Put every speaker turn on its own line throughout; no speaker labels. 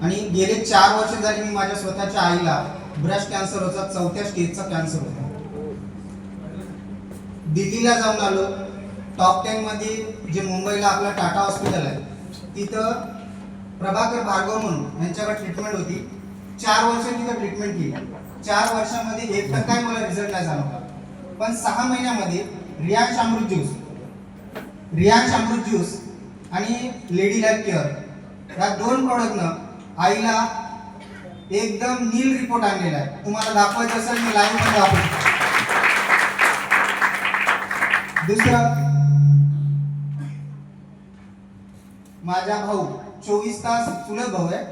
आणि गेले 4 वर्ष झाली मी माझ्या स्वतःच्या आईला ब्रेस्ट कॅन्सर होता, 4थ्या स्टेजचा कॅन्सर होता. दिल्लीला जाऊन आलो. टॉप 10 मध्ये जे मुंबईला आपलं टाटा हॉस्पिटल आहे तिथं प्रभाकर भार्गव म्हणून यांच्याकडे ट्रीटमेंट होती. 4 वर्ष तिथं ट्रीटमेंट केली. 4 वर्षामध्ये एक तर काय मला रिझल्ट नाही जाणवला. पण 6 महिन्यामध्ये रियांश अमृत ज्यूस आणि लेडी लाईफ केअर या 2 प्रोडक्टनं आईला एकदम नील रिपोर्ट आणलेला आहे. तुम्हाला दाखवायचं असेल मी लाईव्ह मध्ये दाखवतो. दुसरं, माझा भाऊ 24 तास, चुलत भाऊ आहे,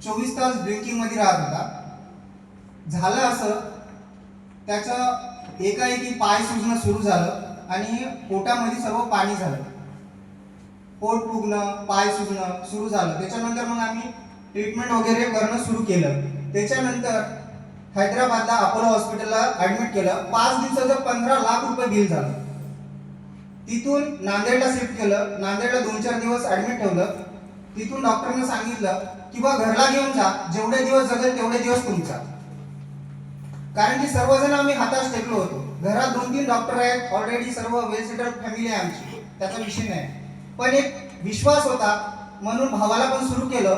24 तास ड्रिंकिंग मध्ये राहत होता. झालं असं त्याचं एकाएकी पाय सुजणं सुरू झालं आणि पोटामध्ये सर्व पाणी झालं. पोट फुगणं, पाय सुजणं सुरू झालं. त्याच्यानंतर मग आम्ही ट्रीटमेंट वगैरे करणं सुरू केलं. त्याच्यानंतर हैदराबादला अपोलो हॉस्पिटलला ऍडमिट केलं. 5 दिवसाचं 15 लाख रुपये बिल झालं. तिथून नांदेडला शिफ्ट केलं. नांदेडला 2-4 दिवस ऍडमिट ठेवलं. तिथून डॉक्टरने सांगितलं की बा घरला घेऊन जा, जेवढे दिवस जगेल तेवढे दिवस तुमचा. कारण की सर्वजण आम्ही हाताश टेकलो होतो. घरात 2-3 डॉक्टर आहेत, ऑलरेडी सर्व वेल सेटल्ड फॅमिली आहे आमची, त्याचा विषय नाही. पण एक विश्वास होता म्हणून भावाला पण सुरू केलं.